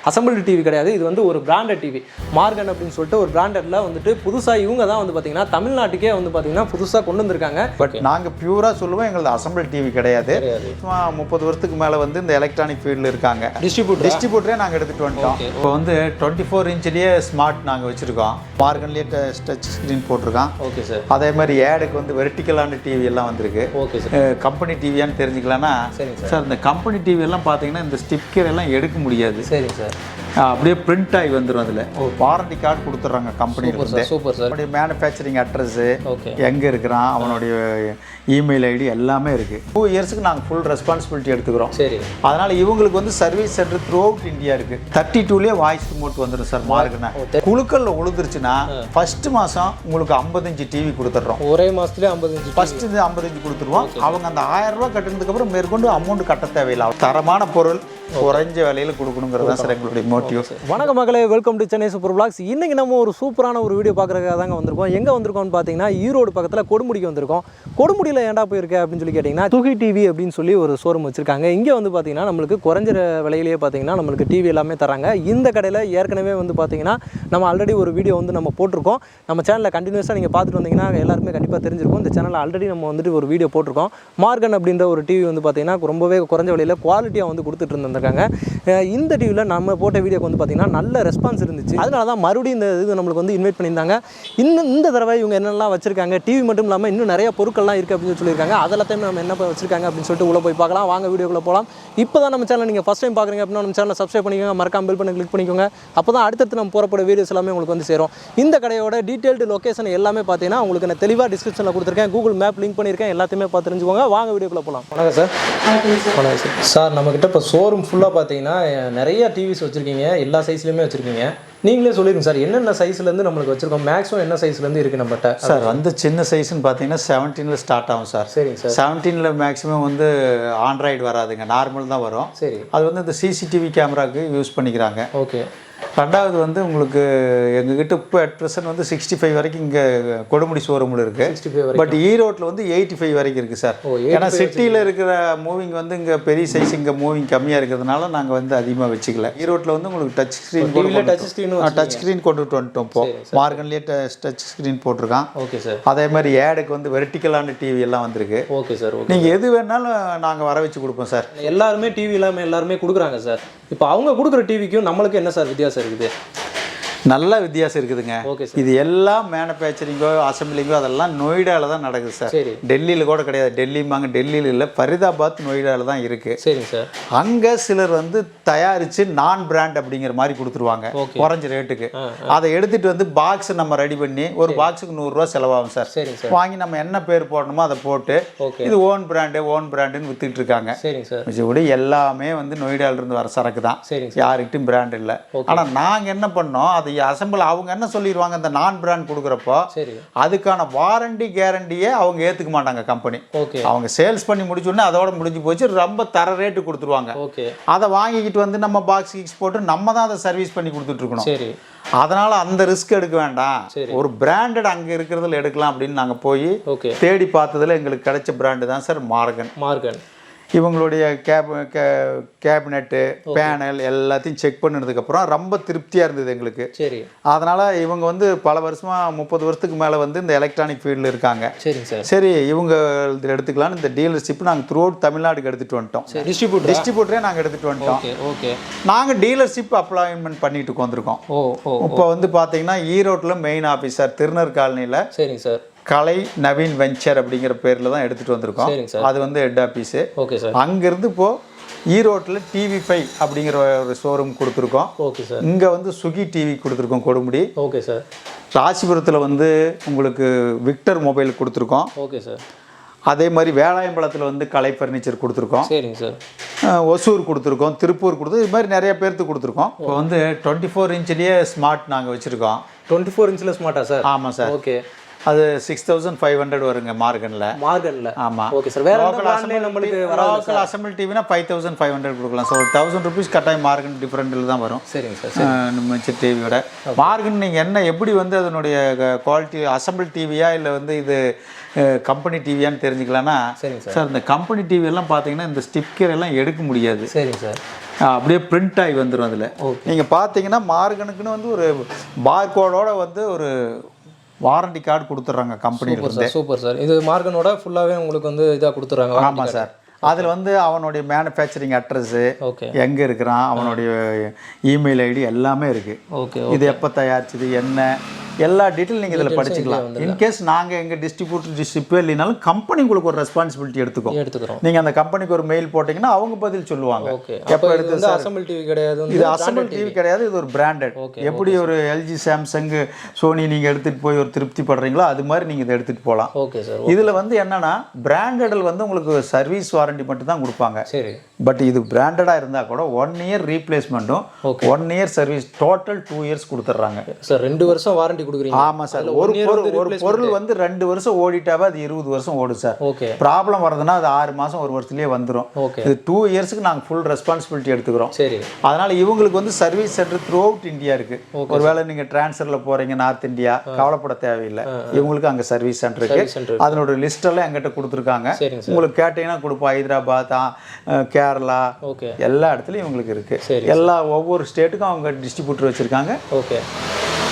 Assemble TV கிடையாது. இது வந்து ஒரு பிராண்டட் டிவி. மார்கன் அப்படின்னு சொல்லிட்டு ஒரு பிராண்டட்ல வந்துட்டு புதுசாக இவங்க தான் வந்து பார்த்தீங்கன்னா தமிழ்நாட்டுக்கே வந்து பார்த்தீங்கன்னா புதுசாக கொண்டு வந்திருக்காங்க. பட் நாங்கள் பியூராக சொல்லுவோம், எங்களது அசம்பிள் டிவி கிடையாது. 30 வருஷத்துக்கு மேலே வந்து இந்த எலக்ட்ரானிக் ஃபீல்டில் இருக்காங்க. டிஸ்ட்ரிபியூட்டரே நாங்கள் எடுத்துகிட்டு வந்துட்டோம். இப்போ வந்து 24 இன்ச்லேயே ஸ்மார்ட் நாங்கள் வச்சுருக்கோம். மார்கன்லேயே டச் ஸ்க்ரீன் போட்டிருக்கோம். Okay sir. அதே மாதிரி ஏடுக்கு வந்து வெர்டிக்கலான டிவி எல்லாம் வந்திருக்கு. Okay sir. கம்பெனி டிவியான்னு தெரிஞ்சுக்கலாம்னா சார், இந்த கம்பெனி டிவி எல்லாம் பார்த்தீங்கன்னா இந்த ஸ்டிக்கர் எல்லாம் எடுக்க முடியாது. சரி சார். அப்படியே பிரிண்ட் ஆகி வந்துடும். அதில் வாரண்டி கார்டு கொடுத்துட்றாங்க கம்பெனியில. Super sir. அவனுடைய மேனுஃபேக்சரிங் அட்ரஸ், எங்கே இருக்கிறான், அவனுடைய இமெயில் ஐடி எல்லாமே இருக்குது. 2 இயர்ஸுக்கு நாங்கள் ஃபுல் ரெஸ்பான்சிபிலிட்டி எடுத்துக்கிறோம். சரி. அதனால் இவங்களுக்கு வந்து service centre through out India இருக்குது. 32லேயே வாய்ஸ் ரிமோட் வந்துடும் சார். மார்க்குனா குழுக்களில் உழுதுருச்சுன்னா ஃபஸ்ட்டு மாதம் உங்களுக்கு 55 டிவி கொடுத்துட்றோம். ஒரே மாதத்துலேயே 55. ஃபஸ்ட்டு 55 கொடுத்துருவோம். அவங்க அந்த 1000 ரூபா கட்டினதுக்கப்புறம் மேற்கொண்டு அமௌண்ட் கட்ட தேவையில்லை. தரமான பொருள் குறைஞ்ச விலையில் கொடுக்கணுங்கிறது தான் சார் எங்களுடைய மோட்டிவ். வணக்கம் மக்களே, welcome to Chennai super blogs. இன்றைக்கி நம்ம ஒரு சூப்பரான ஒரு வீடியோ பார்க்குறதுக்காக தாங்க வந்திருக்கோம். எங்கே வந்திருக்கோம்னு பார்த்தீங்கன்னா ஈரோடு பக்கத்தில் கொடுமுடிக்கு வந்திருக்கோம். கொடுமுடியில் ஏன்டா போயிருக்கேன் அப்படின்னு சொல்லி கேட்டிங்கன்னா SUKI டிவி அப்படின்னு சொல்லி ஒரு ஷோரூம் வச்சுருக்காங்க. இங்கே வந்து பார்த்தீங்கன்னா நம்மளுக்கு குறைஞ்ச விலையிலேயே பார்த்தீங்கன்னா நம்மளுக்கு டிவி எல்லாமே தராங்க. இந்த கடையில் ஏற்கனவே வந்து பார்த்தீங்கன்னா நம்ம ஆல்ரெடி ஒரு வீடியோ வந்து நம்ம போட்டிருக்கோம். நம்ம சேனலில் கண்டினியூஸாக நீங்கள் பார்த்துட்டு வந்தீங்கன்னா எல்லாருமே கண்டிப்பாக தெரிஞ்சிருக்கும். இந்த சேனலில் ஆல்ரெடி நம்ம வந்துட்டு ஒரு வீடியோ போட்டிருக்கோம். மார்கன் அப்படின்ற ஒரு டிவி வந்து பார்த்தீங்கன்னா ரொம்பவே குறைஞ்ச விலையில் குவாலிட்டியாக வந்து கொடுத்துட்டு இருந்திருக்காங்க. இந்த டிவியில் நம்ம போட்ட வீடியோக்கு வந்து பார்த்தீங்கன்னா நல்ல ரெஸ்பான்ஸ் இருந்துச்சு. அதனால தான் மறுபடியும் இந்த இது நம்மளுக்கு வந்து இன்வைட் பண்ணியிருந்தாங்க. இந்த தடவை இவங்க என்னெல்லாம் வச்சிருக்காங்க, டிவி மட்டும் இல்லாமல் இன்னும் நிறைய பொருட்கள்லாம் இருக்குது அப்படின்னு சொல்லியிருக்காங்க. அதெல்லாத்தையும் நம்ம என்ன வச்சிருக்காங்க அப்படின்னு சொல்லிட்டு உள்ள போய் பார்க்கலாம். வாங்க வீடியோக்குள்ள போகலாம். இப்போ தான் நம்ம சேனல் நீங்கள் ஃபஸ்ட் டைம் பார்க்குறீங்க அப்படின்னா நம்ம சேனலை சப்ஸ்கிரைப் பண்ணிக்கோங்க, மறக்காம பெல் பண்ணி கிளிக் பண்ணிக்கோங்க. அப்போ தான் அடுத்தடுத்து நம்ம போகிறப்பட வீடியோஸ் எல்லாமே உங்களுக்கு வந்து சேரும். இந்த கடையோட டீட்டெயில்டு லொக்கேஷன் எல்லாமே பார்த்தீங்கன்னா உங்களுக்கு நான் தெளிவாக டிஸ்கிரிப்ஷனில் கொடுத்துருக்கேன். கூகுள் மேப் லிங்க் பண்ணியிருக்கேன். எல்லாத்தையுமே பார்த்து தெரிஞ்சுக்கோங்க. வாங்க வீடியோக்குள்ள போகலாம். வணக்கம் சார். வணக்கம் சார். சார் நம்மக்கிட்ட இப்போ ஷோரூம் ஃபுல்லாக பார்த்தீங்கன்னா நிறைய டிவிஸ் வச்சுருக்கீங்க. எல்லா சைஸ்லையுமே வச்சுருக்கீங்க. நீங்களே சொல்லிடுங்க சார், என்னென்ன சைஸ்லேருந்து நம்மளுக்கு வச்சுருக்கோம், மேக்ஸிமம் என்ன சைஸ்லேருந்து இருக்குது நம்மகிட்ட? சார் வந்து சின்ன சைஸ்ன்னு பார்த்தீங்கன்னா 17 ஸ்டார்ட் ஆகும் சார். சரிங்க சார். 17 மேக்ஸிமம் வந்து ஆண்ட்ராய்டு வராதுங்க, நார்மல் தான் வரும். சரி. அது வந்து இந்த சிசிடிவி கேமராவுக்கு யூஸ் பண்ணிக்கிறாங்க. ஓகே. ரெண்டாவது வந்து உங்களுக்கு எங்ககிட்ட இப்போ @present வந்து 65 வரைக்கும் இங்கே கொடுமுடி ஷோரூமில் இருக்குது. பட் ஈரோட்டில் வந்து 85 வரைக்கும் இருக்குது சார். ஏன்னா சிட்டியில் இருக்கிற மூவிங் வந்து இங்கே பெரிய சைஸ், இங்கே மூவிங் கம்மியாக இருக்கிறதுனால நாங்கள் வந்து அதிகமாக வச்சுக்கல. ஈரோட்டில் வந்து உங்களுக்கு டச் ஸ்க்ரீன் கொண்டுட்டு வந்துட்டோம். இப்போ மார்கன்லேயே டச் ஸ்க்ரீன் போட்டிருக்கான். Okay sir. அதே மாதிரி ஏடுக்கு வந்து வெர்டிக்கலான டிவி எல்லாம் வந்திருக்கு. Okay sir. நீங்கள் எது வேணாலும் நாங்கள் வர வச்சு கொடுப்போம் சார். எல்லாருமே டிவி இல்லாமல் எல்லாருமே கொடுக்குறாங்க சார். இப்போ அவங்க கொடுக்குற டிவிக்கும் நம்மளுக்கு என்ன சார் வித்தியாசம் இருக்குது? நல்ல வித்தியாசம் இருக்குதுங்க. இது எல்லாம் மேனுஃபேக்சரிங்கோ அசம்பிளிங்கோ அதெல்லாம் நொய்டாவில் தான் நடக்குது சார். டெல்லியில் கூட கிடையாது. டெல்லியில் இல்லை, ஃபரிதாபாத் நொய்டாவில் தான் இருக்குது. சரிங்க சார். அங்கே சிலர் வந்து தயாரித்து நான் பிராண்ட் அப்படிங்கிற மாதிரி கொடுத்துருவாங்க குறைஞ்ச ரேட்டுக்கு. அதை எடுத்துகிட்டு வந்து பாக்ஸ் நம்ம ரெடி பண்ணி ஒரு பாக்ஸுக்கு 100 ரூபா செலவாகும் சார். வாங்கி நம்ம என்ன பேர் போடணுமோ அதை போட்டு இது ஓன் பிராண்டுன்னு வித்துக்கிட்டு இருக்காங்க. சரிங்க சார். மிச்சபடி எல்லாமே வந்து நொய்டாவிலிருந்து வர சரக்கு தான். யாருக்கிட்டும் பிராண்ட் இல்லை. ஆனால் நாங்கள் என்ன பண்ணோம், அதை அசம்பிள் அவங்க என்ன சொல்லிடுவாங்க, இந்த நான் பிராண்ட் கொடுக்குறப்போ அதுக்கான வாரண்டி கேரண்டியே அவங்க ஏற்றுக்க மாட்டாங்க கம்பெனி. அவங்க சேல்ஸ் பண்ணி முடிச்சோடனே அதோட முடிஞ்சு போச்சு. ரொம்ப தர ரேட்டு கொடுத்துருவாங்க. அதை வாங்கிக்கிட்டு வந்து நம்ம பாக்ஸ் கிக்ஸ் போட்டு நம்ம தான் அதை சர்வீஸ் பண்ணி கொடுத்துட்டு இருக்கணும். அதனால அந்த ரிஸ்க் எடுக்க வேண்டாம், ஒரு பிராண்டட் அங்கே இருக்கிறதுல எடுக்கலாம் அப்படின்னு நாங்கள் போய் தேடி பார்த்ததுல எங்களுக்கு கிடைச்ச பிராண்டு தான் சார் மார்கன். இவங்களுடைய கேபினெட்டு பேனல் எல்லாத்தையும் செக் பண்ணினதுக்கப்புறம் ரொம்ப திருப்தியாக இருந்தது எங்களுக்கு. சரி. அதனால் இவங்க வந்து பல வருஷமாக 30 வருஷத்துக்கு மேலே வந்து இந்த எலக்ட்ரானிக் ஃபீல்டில் இருக்காங்க. சரிங்க சார். சரி, இவங்க எடுத்துக்கலான்னு இந்த டீலர்ஷிப் நாங்கள் த்ரூ அவுட் தமிழ்நாடுக்கு எடுத்துகிட்டு வந்துட்டோம். டிஸ்ட்ரிபியூட்டரே நாங்கள் எடுத்துகிட்டு வந்துட்டோம். ஓகே. நாங்கள் டீலர்ஷிப் அப்ளாய்மெண்ட் பண்ணிட்டு வந்திருக்கோம். இப்போ வந்து பார்த்தீங்கன்னா ஈரோட்டில் மெயின் ஆஃபீஸர் திருநர் காலனியில். சரிங்க சார். கலை நவீன் வெஞ்சர் அப்படிங்கிற பேரில் தான் எடுத்துகிட்டு வந்திருக்கோம். அது வந்து ஹெட் ஆஃபீஸு. Okay sir. அங்கேருந்து இப்போது ஈரோட்டில் TV5 அப்படிங்கிற ஒரு ஷோரூம் கொடுத்துருக்கோம். Okay sir. இங்கே வந்து SUKI டிவி கொடுத்துருக்கோம் கொடுமுடி. Okay sir. ராசிபுரத்தில் வந்து உங்களுக்கு விக்டர் மொபைல் கொடுத்துருக்கோம். Okay sir. அதே மாதிரி வேலாயம்பலத்தில் வந்து கலை ஃபர்னிச்சர் கொடுத்துருக்கோம். சரிங்க சார். ஒசூர் கொடுத்துருக்கோம், திருப்பூர் கொடுத்து இது மாதிரி நிறைய பேருக்கு கொடுத்துருக்கோம். இப்போ வந்து 24 இன்ச்லேயே ஸ்மார்ட் நாங்கள் வச்சுருக்கோம். 24 இன்ச்சில் ஸ்மார்ட்டா சார்? ஆமாம் சார். ஓகே. அது 6500 வருங்க மார்கனில். ஆமாம். Okay sir. வேற எந்த பிராண்ட்லயே நம்மளுக்கு லோக்கல் அசம்பிள் டிவினா 5500 கொடுக்கலாம். ஸோ 1000 ருபீஸ் கட்டாயம் மார்கன் டிஃப்ரெண்டில் தான் வரும். சரிங்க சார். மிச்ச டிவியோட மார்கன் நீங்கள் என்ன எப்படி வந்து அதனுடைய குவாலிட்டி அசம்பிள் டிவியா இல்லை வந்து இது கம்பெனி டிவியான்னு தெரிஞ்சுக்கலாம்னா, சார் இந்த கம்பெனி டிவியெல்லாம் பார்த்தீங்கன்னா இந்த ஸ்டிக்கர் எல்லாம் எடுக்க முடியாது. சரிங்க சார். அப்படியே பிரிண்ட் ஆகி வந்துடும். அதில் நீங்கள் பார்த்தீங்கன்னா மார்கனுக்குன்னு வந்து ஒரு பார்கோடோட வந்து ஒரு வாரண்டி கார்டு கொடுத்துட்றாங்க கம்பெனியில். Super sir. இது மார்கனோட ஃபுல்லாகவே உங்களுக்கு வந்து இதாக கொடுத்துட்றாங்க. ஆமாம் சார். அதில் வந்து அவனுடைய மேனுஃபேக்சரிங் அட்ரஸ்ஸு, எங்கே இருக்கிறான், அவனுடைய இமெயில் ஐடி எல்லாமே இருக்குது. ஓகே. இது எப்போ தயாரிச்சது என்ன எல்லா டீட்டெயில் நீங்கள் இதில் படிச்சுக்கலாம். இன்கேஸ் நாங்கள் எங்கள் டிஸ்ட்ரிபியூட்டர் இல்லைனாலும் கம்பெனி உங்களுக்கு ஒரு ரெஸ்பான்சிபிலிட்டி எடுத்துக்கிறோம். நீங்கள் அந்த கம்பெனிக்கு ஒரு மெயில் போட்டிங்கன்னா அவங்க பதில் சொல்லுவாங்க. எப்போ எடுத்து அசம்பிள் டிவி கிடையாது, இது அசம்பிள் டிவி கிடையாது, இது ஒரு பிராண்டட். எப்படி ஒரு எல்ஜி, சாம்சங், சோனி நீங்கள் எடுத்துகிட்டு போய் ஒரு திருப்தி படுறீங்களோ அது மாதிரி நீங்கள் இதை எடுத்துகிட்டு போகலாம். Okay sir. இதில் வந்து என்னென்னா பிராண்டடில் வந்து உங்களுக்கு சர்வீஸ் வாரண்டி மட்டும் தான் கொடுப்பாங்க. சரி. பட் இது பிராண்டடாக இருந்தால் கூட 1 இயர் ரீப்ளேஸ்மெண்ட்டும் 1 இயர் சர்வீஸ் டோட்டல் 2 இயர்ஸ் கொடுத்துட்றாங்க சார். 2 வருஷம் வாரண்டி கொடுக்குறீங்க. ஆமாம் சார். ஒரு பொருள் வந்து 2 வருஷம் ஓடிட்டாவே அது 20 வருஷம் ஓடும் சார். ஓகே. ப்ராப்ளம் வருதுன்னா அது 6 மாதம் 1 வருஷத்துலேயே வந்துடும். இது 2 இயர்ஸ்க்கு நாங்கள் ஃபுல் ரெஸ்பான்சிபிலிட்டி எடுத்துக்கிறோம். சரி. அதனால் இவங்களுக்கு வந்து service centre through out India இருக்குது. ஒருவேளை நீங்கள் ட்ரான்ஸ்ஃபரில் போகிறீங்க நார்த் இந்தியா, கவலைப்பட தேவையில்லை. இவங்களுக்கு அங்கே சர்வீஸ் சென்டர் இருக்குது. அதனோட லிஸ்டெல்லாம் எங்கிட்ட கொடுத்துருக்காங்க. உங்களுக்கு கேட்டீங்கன்னா கொடுப்போம். ஹைதராபாத், கேரளா, எல்லா இடத்துலையும் இவங்களுக்கு இருக்குது. ஒவ்வொரு ஸ்டேட்டுக்கும் அவங்க டிஸ்ட்ரிபியூட்டர் வச்சுருக்காங்க. ஓகே.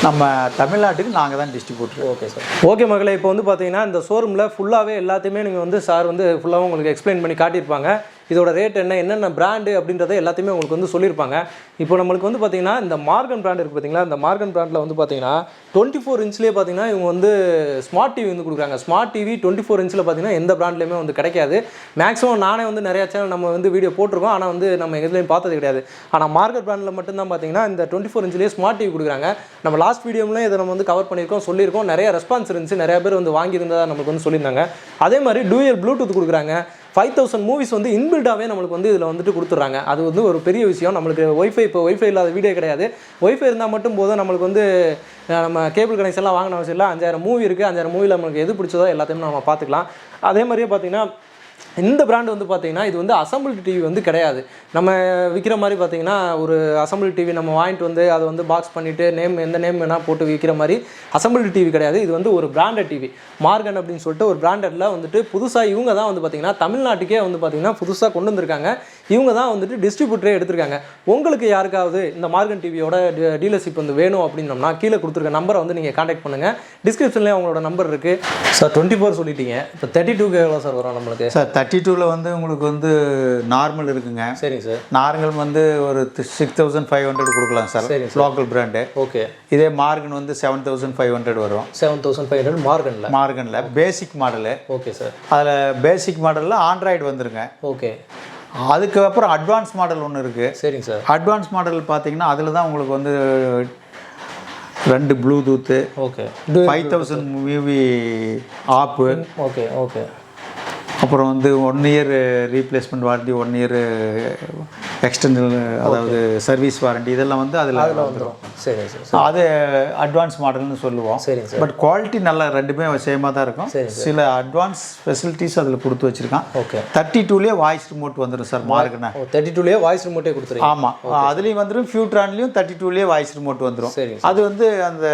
நம்ம தமிழ்நாட்டுக்கு நாங்கள் தான் டிஸ்ட்ரிபியூட்டர். Okay sir. ஓகே மகளே, இப்போ வந்து பார்த்தீங்கன்னா இந்த ஷோரூமில் ஃபுல்லாகவே எல்லாத்தையுமே நீங்கள் வந்து சார் வந்து ஃபுல்லாகவும் உங்களுக்கு எக்ஸ்பிளைன் பண்ணி காட்டியிருப்பாங்க. இதோட ரேட் என்னென்ன பிராண்டு அப்படின்றத எல்லாத்தையுமே உங்களுக்கு வந்து சொல்லியிருப்பாங்க. இப்போ நம்மளுக்கு வந்து பார்த்தீங்கன்னா இந்த மார்கன் பிராண்ட் இருக்குது பார்த்தீங்களா, இந்த மார்கன் பிராண்டில் வந்து பார்த்தீங்கன்னா 24 இன்ச்லேயே பார்த்தீங்கன்னா இவங்க வந்து ஸ்மார்ட் டிவி வந்து கொடுக்குறாங்க. ஸ்மார்ட் டிவி 24 இன்ச்சில் பார்த்தீங்கன்னா எந்த பிராண்ட்லேயுமே வந்து கிடைக்காது. மேக்ஸிமம் நானே வந்து நிறையா சேனல் நம்ம வந்து வீடியோ போட்டிருக்கோம், ஆனால் வந்து நம்ம எதுலேயும் பார்த்தது கிடையாது. ஆனால் மார்கன் பிராண்டில் மட்டும்தான் பார்த்தீங்கன்னா இந்த 24 இன்ச்லேயே ஸ்மார்ட் டிவி கொடுக்குறாங்க. நம்ம லாஸ்ட் வீடியோவில் இதை நம்ம வந்து கவர் பண்ணியிருக்கோம், சொல்லியிருக்கோம். நிறைய ரெஸ்பான்ஸ் இருந்துச்சு, நிறைய பேர் வந்து வாங்கியிருந்ததாக நம்மளுக்கு வந்து சொல்லியிருந்தாங்க. அதே மாதிரி டூயல் ப்ளூடூத் கொடுக்குறாங்க. 5000 மூவிஸ் வந்து இன்பில்டாகவே நம்மளுக்கு வந்து இதில் வந்துட்டு கொடுத்துட்றாங்க. அது வந்து ஒரு பெரிய விஷயம். நம்மளுக்கு ஒய்ஃபை இப்போ ஒய்ஃபை இல்லாத வீடியோ கிடையாது. ஒய்ஃபை இருந்தால் மட்டும் போதும். நம்மளுக்கு வந்து நம்ம கேபிள் கனெக்ஷன்லாம் வாங்கின அவசியம் இல்லை. 5000 மூவி இருக்குது. 5000 மூவியில் நம்மளுக்கு எது பிடிச்சதோ எல்லாத்தையுமே நம்ம பார்த்துக்கலாம். அதே மாதிரியே பார்த்தீங்கன்னா இந்த பிராண்ட் வந்து பார்த்தீங்கன்னா இது வந்து அசம்பிள் டிவி வந்து கிடையாது. நம்ம விற்கிற மாதிரி பார்த்தீங்கன்னா ஒரு அசம்பிள் டிவி நம்ம வாங்கிட்டு வந்து அதை வந்து பாக்ஸ் பண்ணிவிட்டு எந்த நேம் வேணால் போட்டு விற்கிற மாதிரி அசம்பிள் டிவி கிடையாது. இது வந்து ஒரு பிராண்டட் டிவி. மார்கன் அப்படின்னு சொல்லிட்டு ஒரு பிராண்டடில் வந்துட்டு புதுசாக இவங்க தான் வந்து பார்த்திங்கன்னா தமிழ்நாட்டுக்கே வந்து பார்த்திங்கன்னா புதுசாக கொண்டு வந்திருக்காங்க. இவங்க தான் வந்துட்டு டிஸ்ட்ரிபியூட்டரே எடுத்திருக்காங்க. உங்களுக்கு யாருக்காவது இந்த மார்கன் டிவியோட டீலர்ஷிப் வந்து வேணும் அப்படின்னோம்னா கீழே கொடுத்துருக்க நம்பரை வந்து நீங்கள் காண்டாக்ட் பண்ணுங்கள். டிஸ்கிரிப்ஷன்லேயே அவங்களோட நம்பர் இருக்குது. சார் 24 சொல்லிட்டீங்க. இப்போ 32க்கு எவ்வளோ சார் வரும் நம்மளுக்கு? சார் 32ல் வந்து உங்களுக்கு வந்து நார்மல் இருக்குங்க. சரிங்க சார். நார்மல் வந்து ஒரு 6500 கொடுக்கலாம் சார். சரி, லோக்கல் பிராண்டு. ஓகே. இதே மார்கன் வந்து 7500 வரும். 7500 மார்கனில் பேசிக் மாடலு. Okay sir. அதில் பேசிக் மாடலில் ஆண்ட்ராய்டு வந்துருங்க. ஓகே. அதுக்கப்புறம் அட்வான்ஸ் மாடல் ஒன்று இருக்குது. சரிங்க சார். அட்வான்ஸ் மாடல் பார்த்தீங்கன்னா அதில் தான் உங்களுக்கு வந்து 2 ப்ளூடூத்து, ஓகே, 5000 மூவி ஆப்பு, ஓகே ஓகே, அப்புறம் வந்து 1 year replacement warranty, 1 year external அதாவது சர்வீஸ் வாரண்டி, இதெல்லாம் வந்து அதில் வந்துடும். சரி சரி. அது அட்வான்ஸ் மாடல்னு சொல்லுவோம். சரிங்க சார். பட் குவாலிட்டி நல்லா ரெண்டுமே சேமாக தான் இருக்கும். சில அட்வான்ஸ் ஃபெசிலிட்டிஸ் அதில் கொடுத்து வச்சுருக்கான். ஓகே. 32லேயே வாய்ஸ் ரிமோட் வந்துடும் சார். மார்க்குனா 32லேயே வாய்ஸ் ரிமோட்டே கொடுத்துருங்க. ஆமாம், அதுலேயும் வந்துடும். ஃபியூட்ரான்லேயும் 32லேயே வாய்ஸ் ரிமோட் வந்துடும். அது வந்து அந்த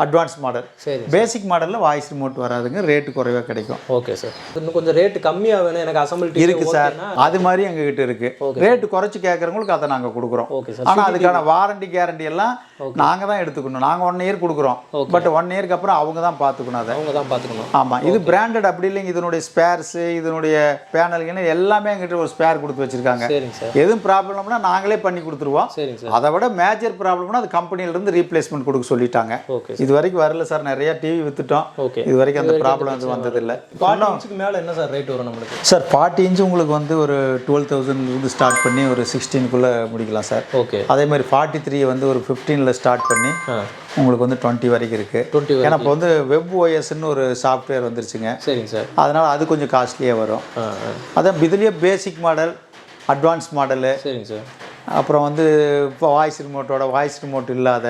அட்வான்ஸ் மாடல். சரி. பேசிக் மாடலில் வாய்ஸ் ரிமோட் வராதுங்க, ரேட்டு குறைவாக கிடைக்கும். Okay sir. இன்னும் கொஞ்சம் ரேட்டு கம்மியாக வேணும் எனக்கு அசம்பிள் இருக்குது சார். அது மாதிரி எங்ககிட்ட இருக்குது. ரேட்டு குறைச்சி கேட்குறவங்களுக்கு அதை நாங்கள் கொடுக்குறோம். Okay sir. ஆனால் அதுக்கான வாரண்டி கேரண்டி எல்லாம் நாங்கள் தான் எடுத்துக்கணும். நாங்கள் 1 இயர் கொடுக்குறோம். பட் 1 இயருக்கு அப்புறம் அவங்க தான் பார்த்துக்கணும். அதை அவங்க தான் பார்த்துக்கணும். ஆமாம். இது பிராண்டட் அப்படி இல்லைங்க. இதனுடைய ஸ்பேர்ஸு, இதனுடைய பேனலுக்குன்னு எல்லாமே எங்கிட்ட ஒரு ஸ்பேர் கொடுத்து வச்சிருக்காங்க. சரிங்க சார். எதுவும் ப்ராப்ளம்னா நாங்களே பண்ணி கொடுத்துருவோம். சரிங்க சார். அதை விட மேஜர் ப்ராப்ளம்னா அது கம்பெனியிலேருந்து ரீப்ளேஸ்மெண்ட் கொடுக்க சொல்லிட்டாங்க. ஓகே. இது வரைக்கும் வரல சார். நிறைய டிவி வித்துட்டோம். ஓகே. இது வரைக்கும் அந்த ப்ராப்ளம் அது வந்ததில்லை. 40 இன்ச்சுக்கு மேலே என்ன சார் ரேட் வரும் நம்மளுக்கு? சார் 40 இன்ச்சு உங்களுக்கு வந்து ஒரு 12,000 ஸ்டார்ட் பண்ணி ஒரு 16க்குள்ளே முடிக்கலாம் சார். ஓகே. அதே மாதிரி 43 வந்து ஒரு 15ல் ஸ்டார்ட் பண்ணி உங்களுக்கு வந்து 20 வரைக்கும் இருக்குது. 20. ஏன்னா இப்போ வந்து வெப் ஓஎஸ்ன்னு ஒரு சாஃப்ட்வேர் வந்துருச்சுங்க. சரிங்கசார். அதனால் அது கொஞ்சம் காஸ்ட்லியாக வரும். அதான் இதுலேயே பேசிக் மாடல், அட்வான்ஸ் மாடலு, சரிங்க சார், அப்புறம் வந்து இப்போ வாய்ஸ் ரிமோட் இல்லாத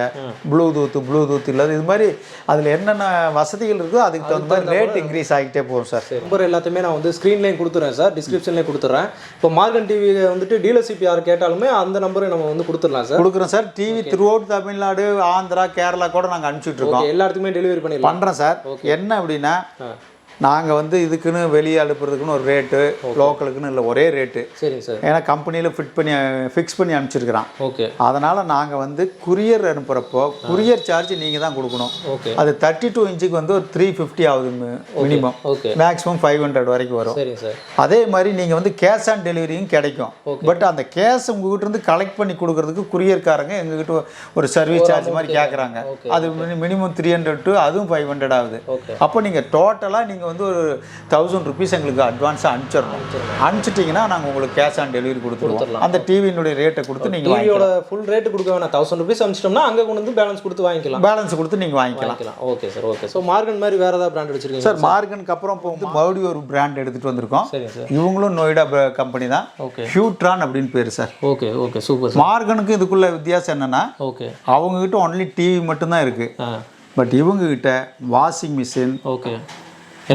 ப்ளூடூத் இல்லாத இது மாதிரி அதில் என்னென்ன வசதிகள் இருக்கோ அதுக்கு தகுந்த மாதிரி ரேட் இன்க்ரீஸ் ஆகிட்டே போகும் சார். நம்பர் எல்லாத்தையுமே நான் வந்து ஸ்க்ரீன்லேயும் கொடுத்துறேன் சார், டிஸ்கிரிப்ஷன்லேயும் கொடுத்துறேன். இப்போ மார்கன் டிவி வந்துட்டு டீலர்ஷிப் யார் கேட்டாலுமே அந்த நம்பரை நம்ம வந்து கொடுத்துடலாம் சார். கொடுக்குறோம் sir. TV through out Tamil Nadu, Andhra, Kerala கூட நாங்கள் அனுப்பிச்சுட்டு இருக்கோம். எல்லா இடத்துக்குமே டெலிவரி பண்ணுறோம் சார். என்ன அப்படின்னா நாங்கள் வந்து இதுக்குன்னு வெளியே அனுப்புறதுக்குன்னு ஒரு ரேட்டு, லோக்கலுக்குன்னு இல்லை ஒரே ரேட்டு. சரிங்க சார். ஏன்னா கம்பெனியில் ஃபிக்ஸ் பண்ணி அனுப்பிச்சிருக்கிறான். ஓகே. அதனால் நாங்கள் வந்து குரியர் அனுப்புகிறப்போ குரியர் சார்ஜ் நீங்கள் தான் கொடுக்கணும். ஓகே. அது 32 இன்ச்சுக்கு வந்து ஒரு 350 ஆகுது மினிமம். ஓகே. மேக்ஸிமம் 500 வரைக்கும் வரும். சரிங்க சார். அதே மாதிரி நீங்கள் வந்து கேஷ் ஆன் டெலிவரியும் கிடைக்கும். பட் அந்த கேஷ் உங்ககிட்ட இருந்து கலெக்ட் பண்ணி கொடுக்கறதுக்கு குரியர்காரங்க எங்ககிட்ட ஒரு சர்வீஸ் சார்ஜ் மாதிரி கேட்குறாங்க. அது மினிமம் 300 to அதுவும் 500 ஆகுது. அப்போ நீங்கள் டோட்டலாக நீங்கள் வந்து ஒரு 1000 rupees எங்களுக்கு அட்வான்ஸாக அனுப்பிச்சிட்டிங்கன்னா நாங்கள் உங்களுக்கு கேஷ் ஆன் டெலிவரி கொடுத்துருவோம். அந்த டிவியினுடைய ரேட்டை கொடுத்து நீங்கள் டிவியோட ஃபுல் ரேட்டு கொடுக்க வேணாம், 1000 rupees அனுப்பிச்சிட்டோம்னா அங்கே கொண்டு வந்து பேலன்ஸ் கொடுத்து வாங்கிக்கலாம். பேலன்ஸ் கொடுத்து நீங்கள் வாங்கிக்கலாம். Okay sir. Okay. So Morgan மாதிரி வேறு ஏதாவது பிராண்ட் வச்சிருக்கீங்க சார்? மார்கனுக்கு அப்புறம் இப்போ வந்து மறுபடியும் ஒரு பிராண்ட் எடுத்துகிட்டு வந்திருக்கோம். சரிங்க சார். இவங்களும் நொய்டா கம்பெனி தான். ஓகே. ஹியூட்ரான் அப்படின்னு பேர் சார். ஓகே. ஓகே. சூப்பர். மார்கனுக்கு இதுக்குள்ள வித்தியாசம் என்னன்னா, ஓகே, அவங்ககிட்ட ஒன்லி டிவி மட்டும்தான் இருக்கு. பட் இவங்க கிட்ட washing machine, okay,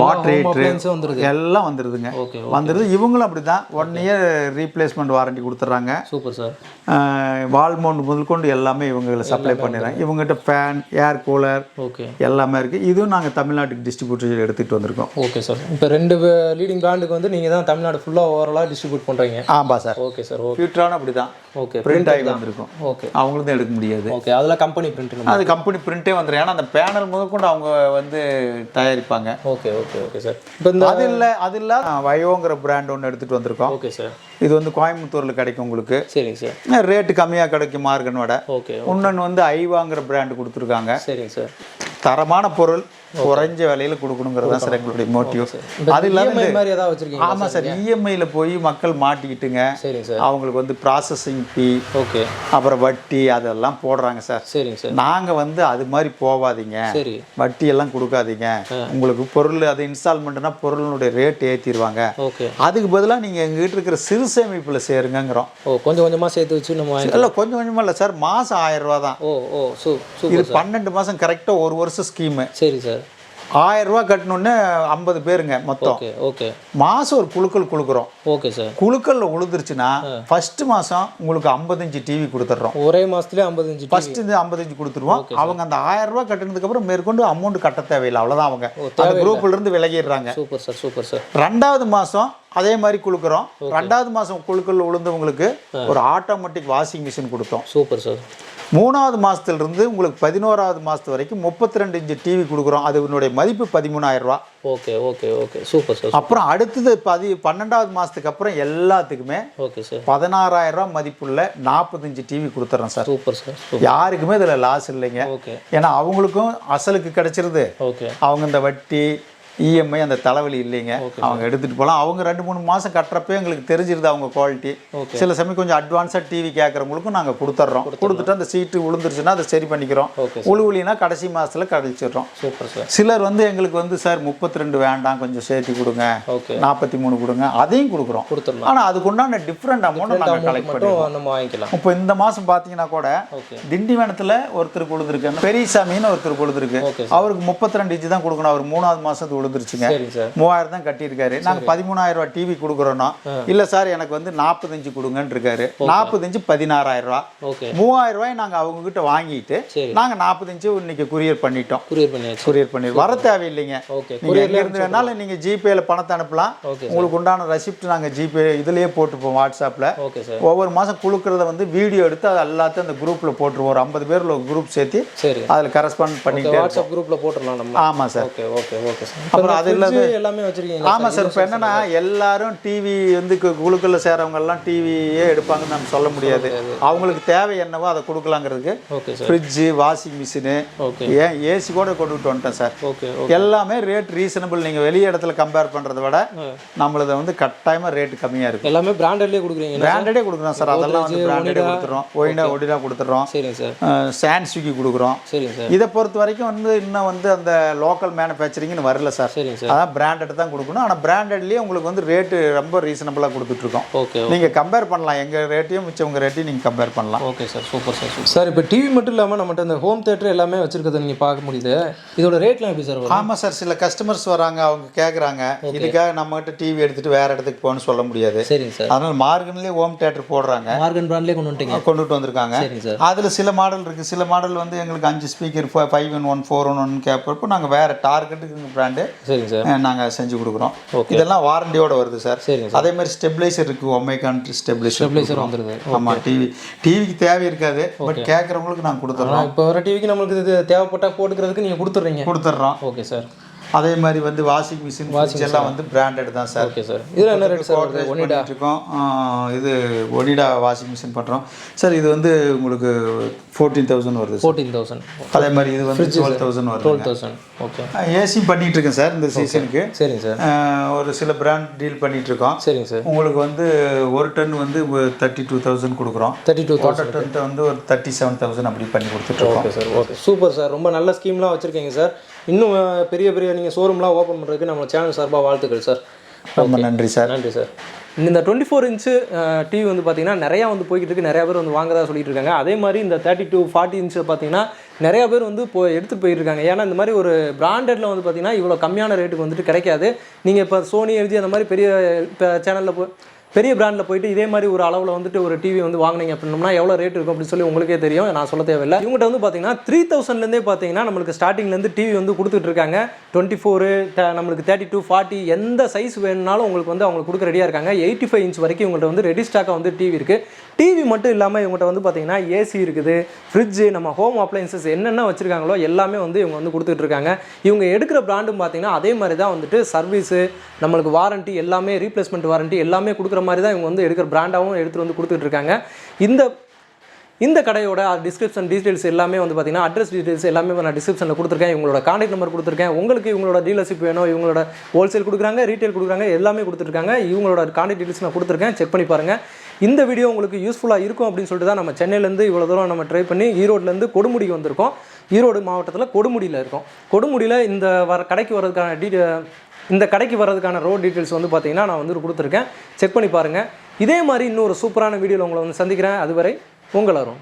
water heater எல்லாம் வந்துருதுங்க. வந்துருது. இவங்களும் அப்படிதான் 1 year ரீப்ளேஸ்மெண்ட் வாரண்டி கொடுத்துட்றாங்க. Super sir. வால் மவுண்ட் முதல் கொண்டு எல்லாமே இவங்களை சப்ளை பண்ணிடுறாங்க. இவங்ககிட்ட ஃபேன், ஏர் கூலர், ஓகே, எல்லாமே இருக்குது. இதுவும் நாங்கள் தமிழ்நாட்டுக்கு டிஸ்ட்ரிபியூட்டர் எடுத்துகிட்டு வந்திருக்கோம். Okay sir. இப்போ 2 லீடிங் பிராண்டுக்கு வந்து நீங்கள் தான் தமிழ்நாடு ஃபுல்லாக ஓவராலாக டிஸ்ட்ரிபியூட் பண்ணுறீங்க. ஆமாம் சார். Okay sir. ஓகே. ஃபியூட்ரான் அப்படி தான். ஓகே. பிரிண்ட் ஆகி வந்திருக்கும். ஓகே. அவங்களும் தான் எடுக்க முடியாது. ஓகே. அதெல்லாம் கம்பெனி பிரிண்ட். அது கம்பெனி பிரிண்டே வந்துடும். ஏன்னா அந்த பேனல் முதல் கொண்டு அவங்க வந்து தயாரிப்பாங்க. ஓகே. ஓகே. Okay sir. இப்போ அது இல்லை வயோங்கிற பிராண்ட் ஒன்று எடுத்துகிட்டு வந்திருக்கோம். Okay sir. இது வந்து கோயம்புத்தூரில் கிடைக்கும் உங்களுக்கு. சரிங்க சார். ரேட்டு கம்மியாக கிடைக்கும் மார்கனோட. ஓகே. இன்னொன்று வந்து ஐவாங்கிற பிராண்டு கொடுத்துருக்காங்க. சரிங்க சார். தரமான பொருள் குறைஞ்ச விலையில் கொடுக்கணுங்கிறது தான் சார் எங்களுடைய மோட்டிவ். அது இல்லாமல் ஆமாம் சார், இஎம்ஐயில் போய் மக்கள் மாட்டிக்கிட்டுங்க. சரிங்க சார். அவங்களுக்கு வந்து ப்ராசஸிங் ஃபீ, ஓகே, அப்புறம் வட்டி அதெல்லாம் போடுறாங்க சார். சரிங்க சார். நாங்கள் வந்து அது மாதிரி போகாதீங்க, சரி, வட்டி எல்லாம் கொடுக்காதீங்க. உங்களுக்கு பொருள் அது இன்ஸ்டால்மெண்ட்னா பொருளுடைய ரேட் ஏற்றிடுவாங்க. ஓகே. அதுக்கு பதிலாக நீங்கள் எங்ககிட்ட இருக்கிற சிறு சேமிப்பில் சேருங்கிறோம். கொஞ்சம் கொஞ்சமாக சேர்த்து வச்சு நம்ம இல்லை, கொஞ்சம் கொஞ்சமாக இல்லை சார், மாதம் 1000 ரூபா தான். இது 12 மாதம் கரெக்டாக 1 வருஷம் ஸ்கீமு. சரி சார். 1000 ரூபா கட்டணுன்னு 50 பேருங்க மொத்தம். ஓகே. மாதம் ஒரு குழுக்கள் கொடுக்குறோம். Okay sir. குழுக்களில் உழுதுருச்சுன்னா ஃபர்ஸ்ட் மாதம் உங்களுக்கு 55 டிவி கொடுத்துட்றோம். ஒரே மாதத்துலேயே 55 ஃபர்ஸ்ட் இந்த 55 கொடுத்துருவோம். அவங்க அந்த 1000 ரூபா கட்டினதுக்கு அப்புறம் மேற்கொண்டு அமௌண்ட் கட்ட தேவையில்லை. அவ்வளோதான், அவங்க அந்த குரூப்ல இருந்து விலகிடுறாங்க. Super sir. Super sir. 2வது மாதம் அதே மாதிரி கொடுக்குறோம். 2வது மாதம் குழுக்கள் உளுந்தவங்களுக்கு ஒரு ஆட்டோமேட்டிக் வாஷிங் மிஷின் கொடுத்தோம். Super sir. 3வது மாதத்துலேருந்து உங்களுக்கு 11வது மாதத்து வரைக்கும் 32 இன்ச்சு டிவி கொடுக்குறோம். அதனுடைய மதிப்பு 13,000 ரூபா. Okay. Okay. Okay. Super sir. அப்புறம் அடுத்தது 12வது மாதத்துக்கு அப்புறம் எல்லாத்துக்குமே ஓகே சார் 16,000 ரூபா மதிப்புள்ள 45 டிவி கொடுத்துட்றோம் சார். Super sir. யாருக்குமே இதில் லாஸ் இல்லைங்க. ஓகே. ஏன்னா அவங்களுக்கும் அசலுக்கு கிடைச்சிருது. ஓகே. அவங்க இந்த வட்டி இஎம்ஐ அந்த தலைவலி இல்லைங்க. அவங்க எடுத்துகிட்டு போகலாம். அவங்க 2-3 மாதம் கட்டுறப்ப எங்களுக்கு தெரிஞ்சிருது அவங்க குவாலிட்டி. சில சமயம் கொஞ்சம் அட்வான்ஸாக டிவி கேட்குறவங்களுக்கும் நாங்கள் கொடுத்துட்றோம். கொடுத்துட்டு அந்த சீட்டு விழுந்துருச்சுன்னா அதை சரி பண்ணிக்கிறோம். உழுவுலினா கடைசி மாதத்தில் கழிச்சிடுறோம். Super sir. சிலர் வந்து எங்களுக்கு வந்து சார் 32 வேண்டாம், கொஞ்சம் சேர்த்து கொடுங்க, 43 கொடுங்க, அதையும் கொடுக்குறோம். ஆனால் அதுக்கு உண்டான டிஃப்ரெண்ட் அமௌண்ட் நாங்கள் கலெக்ட் பண்ணுவோம், வாங்கிக்கலாம். இப்போ இந்த மாதம் பார்த்தீங்கன்னா கூட திண்டிவனத்தில் ஒருத்தர் கொடுத்துருக்கு, பெரியசாமின்னு ஒருத்தர் கொடுத்துருக்கு. அவருக்கு 32 இன்ச்சு தான் கொடுக்கணும். அவர் 3வது மாதத்துக்கு விழுந்துருச்சுங்க. 3000 தான் கட்டியிருக்காரு. நாங்கள் 13,000 ரூபா டிவி கொடுக்குறோன்னா, இல்லை சார் எனக்கு வந்து 40 இன்ச்சு கொடுங்கன்னு இருக்காரு. 40 இன்ச்சு 16,000 ரூபா. 3,000 ரூபாய் நாங்கள் அவங்க கிட்ட வாங்கிட்டு நாங்கள் 40 இன்ச்சு இன்னைக்கு குரியர் பண்ணிட்டோம். குரியர் பண்ணி வர தேவையில்லைங்க. நீங்கள் இருந்து வேணாலும் நீங்கள் ஜிபேல பணத்தை அனுப்பலாம். உங்களுக்கு உண்டான ரெசிப்ட் நாங்கள் ஜிபே இதுலேயே போட்டுப்போம். வாட்ஸ்அப்பில் ஒவ்வொரு மாதம் கொடுக்குறத வந்து வீடியோ எடுத்து அது எல்லாத்தையும் அந்த குரூப்பில் போட்டுருவோம். ஒரு 50 பேர் குரூப் சேர்த்து அதில் கரஸ்பாண்ட் பண்ணிட்டு வாட்ஸ்அப் குரூப்பில் போட்டுடலாம். ஆமாம் sir. Okay. Okay. Okay sir. அப்புறம் அது இல்லாத எல்லாமே வச்சிருக்கீங்க. ஆமாம் சார். இப்போ என்னன்னா எல்லாரும் டிவி வந்து குழுக்களில் சேரவங்க எல்லாம் டிவியே எடுப்பாங்கன்னு நம்ம சொல்ல முடியாது. அவங்களுக்கு தேவை என்னவோ அதை கொடுக்கலாங்கிறதுக்கு ஃப்ரிட்ஜு, வாஷிங் மிஷினு, ஏன் ஏசி கூட கொண்டுட்டு வந்துட்டேன் சார். எல்லாமே ரேட் ரீசனபிள். நீங்கள் வெளியே இடத்துல கம்பேர் பண்ணுறத விட நம்மளது வந்து கட்டாயமாக ரேட்டு கம்மியாக இருக்கும். எல்லாமே பிராண்டட்லேயே கொடுக்குறீங்க. பிராண்டடே கொடுக்குறோம் சார். அதெல்லாம் வந்து பிராண்டடே கொடுத்துறோம். ஒடினா கொடுத்துட்றோம். சரிங்க சார். SUKI கொடுக்குறோம். சரிங்க சார். இதை பொறுத்த வரைக்கும் வந்து இன்னும் வந்து அந்த லோக்கல் மேனுஃபேக்சரிங்னு வரல சார். சார். சரிங்க சார். அதான் பிராண்டட் தான் கொடுக்கணும். ஆனால் பிராண்டட்லேயே உங்களுக்கு வந்து ரேட்டு ரொம்ப ரீசனபிளாக கொடுத்துட்ருக்கோம். ஓகே, நீங்கள் கம்பேர் பண்ணலாம், எங்கள் ரேட்டையும் மிச்சம் உங்கள் ரேட்டையும் நீங்கள் கம்பேர் பண்ணலாம். Okay sir, super sir. Sir இப்போ டிவி மட்டும் இல்லாமல் நம்மகிட்ட இந்த ஹோம் தேட்டர் எல்லாமே வச்சிருக்கிறத நீங்கள் பார்க்க முடியுது. இதோட ரேட்லாம் எப்படி சார்? ஆமாம் சார், சில கஸ்டமர்ஸ் வராங்க, அவங்க கேட்குறாங்க, இதுக்காக நம்மகிட்ட டிவி எடுத்துகிட்டு வேறு இடத்துக்கு போகணும்னு சொல்ல முடியாது. சரிங்க சார். அதனால் மார்கன்லேயே ஹோம் தேட்டர் போடுறாங்க. மார்கன் பிராண்ட்லேயே கொண்டுட்டு வந்திருக்காங்க. அதில் சில மாடல் இருக்குது. சில மாடல் வந்து எங்களுக்கு 5 ஸ்பீக்கர் 5-in-1 4-in-1 கேட்பறப்போ நாங்கள் வேறு டார்கெட்டுக்கு பிராண்டு சரிங்க சார் நாங்கள் செஞ்சு கொடுக்குறோம். இதெல்லாம் வாரண்டியோட வருது சார். சரிங்க. அதே மாதிரி ஸ்டெபிளைசர் இருக்குது, ஒமேகான் ஸ்டெபிளைசர் வந்துருது. ஆமாம், டிவிக்கு தேவை இருக்காது, பட் கேட்குறவங்களுக்கு நாங்கள் கொடுத்துட்றோம். இப்போ வர டிவிக்கு நம்மளுக்கு இது தேவைப்பட்டால் போட்டுக்கிறதுக்கு நீங்கள் கொடுத்துட்றோம். Okay sir. அதே மாதிரி வந்து வாஷிங் மிஷின் எல்லாம் வந்து பிராண்டட் தான் சார். Okay sir. இதில் என்ன ரேட் சார்? ஒனிடா இருக்கோம். இது ஒனிடா வாஷிங் மிஷின் பண்ணுறோம் சார். இது வந்து உங்களுக்கு 14,000 வருது. 14,000. அதே மாதிரி இது வந்து 12,000 வருது. 12,000. ஓகே. ஏசி பண்ணிட்டு இருக்கேன் சார் இந்த சீசனுக்கு. சரிங்க சார். ஒரு சில பிராண்ட் டீல் பண்ணிட்டு இருக்கோம். சரிங்க சார். உங்களுக்கு வந்து ஒரு டன் வந்து 32,000 கொடுக்குறோம். 32,000 டன் வந்து ஒரு 37,000 அப்படி பண்ணி கொடுத்துட்ருக்கோம். Okay sir. Okay, super sir. ரொம்ப நல்ல ஸ்கீம்லாம் வச்சுருக்கீங்க சார். இன்னும் பெரிய பெரிய நீங்கள் ஷோரூம்லாம் ஓப்பன் பண்ணுறதுக்கு நம்ம சேனல் சார்பாக வாழ்த்துக்கள் சார். ரொம்ப நன்றி சார். நன்றி சார். இந்த 24 இன்ச்சு டிவி வந்து பார்த்திங்கன்னா நிறையா வந்து போய்கிட்டு இருக்குது. நிறையா பேர் வந்து வாங்கதான் சொல்லிட்டு இருக்காங்க. அதே மாதிரி இந்த 32-40 இன்ச்சு பார்த்திங்கன்னா நிறையா பேர் வந்து எடுத்துகிட்டு போயிருக்காங்க. ஏன்னா இந்த மாதிரி ஒரு பிராண்டடில் வந்து பார்த்திங்கன்னா இவ்வளோ கம்மியான ரேட்டுக்கு வந்துட்டு கிடைக்காது. நீங்கள் இப்போ சோனி எல்ஜி அந்த மாதிரி பெரிய சேனலில் பெரிய பிராண்டில் போயிட்டு இதே மாதிரி ஒரு அளவில் வந்துட்டு ஒரு டிவி வந்து வாங்கினீங்க அப்படின்னா எவ்வளோ ரேட் இருக்கும் அப்படின்னு சொல்லி உங்களுக்கே தெரியும், நான் சொல்ல தேவையில்லை. இவங்ககிட்ட வந்து பார்த்தீங்கன்னா 3,000லேருந்தே பார்த்தீங்கன்னா நம்மளுக்கு ஸ்டார்டிங்லேருந்து டிவி வந்து கொடுத்துட்டு இருக்காங்க. 24 நம்மளுக்கு 32-40 எந்த சைஸ் வேணுனாலும் உங்களுக்கு வந்து அவங்களுக்கு கொடுக்க ரெடியாக இருக்காங்க. 85 இன்ச் வரைக்கும் இவங்கள்ட்ட வந்து ரெடி ஸ்டாக்காக வந்து டிவி இருக்குது. டிவி மட்டும் இல்லாமல் இவங்கள்ட்ட வந்து பார்த்தீங்கன்னா ஏசி இருக்குது, ஃப்ரிட்ஜு, நம்ம ஹோம் அப்ளைன்சஸ் என்னென்ன வச்சுருக்காங்களோ எல்லாமே வந்து இவங்க வந்து கொடுத்துட்ருக்காங்க. இவங்க எடுக்கிற பிராண்டும் பார்த்தீங்கன்னா அதே மாதிரி தான் வந்துட்டு சர்வீஸு, நம்மளுக்கு வாரண்ட்டி எல்லாமே, ரீப்ளேஸ்மெண்ட் வாரண்ட்டி எல்லாமே கொடுக்குற மாதிரி தான் இவங்க வந்து எடுக்கிற பிராண்டாகவும் எடுத்துகிட்டு வந்து கொடுத்துட்ருக்காங்க. இந்த கடையோட டிஸ்கிரிப்ஷன் டீட்டெயில்ஸ் எல்லாமே வந்து பார்த்தீங்கன்னா அட்ரஸ் டீட்டெயில்ஸ் எல்லாமே நான் டிஸ்கிரிப்ஷனில் கொடுத்துருக்கேன். இவங்களோட கான்டாக்ட் நம்பர் கொடுத்துருக்கேன். உங்களுக்கு இவங்களோட டீலர்ஷிப் வேணும், இவங்களோட ஹோல்சேல் கொடுக்குறாங்க, ரீட்டைல் கொடுக்குறாங்க, எல்லாமே கொடுத்துருக்காங்க. இவங்களோட கான்டாக்ட் டீட்டெயில்ஸ் நான் கொடுத்துருக்கேன், செக் பண்ணி பாருங்கள். இந்த வீடியோ உங்களுக்கு யூஸ்ஃபுல்லாக இருக்கும் அப்படின்னு சொல்லிட்டு தான் நம்ம சென்னையிலேருந்து இவ்வளோ தூரம் நம்ம ட்ரை பண்ணி ஈரோட்லேருந்து கொடுமுடிக்கு வந்திருக்கோம். ஈரோடு மாவட்டத்தில் கொடுமுடியில் இருக்கோம். கொடுமுடியில் இந்த கடைக்கு வர்றதுக்கான இந்த கடைக்கு வர்றதுக்கான ரோட் டீட்டெயில்ஸ் வந்து பார்த்தீங்கன்னா நான் வந்து கொடுத்துருக்கேன், செக் பண்ணி பாருங்கள். இதே மாதிரி இன்னொரு சூப்பரான வீடியோவில் உங்களை வந்து சந்திக்கிறேன். அதுவரை உங்கள் அருண்.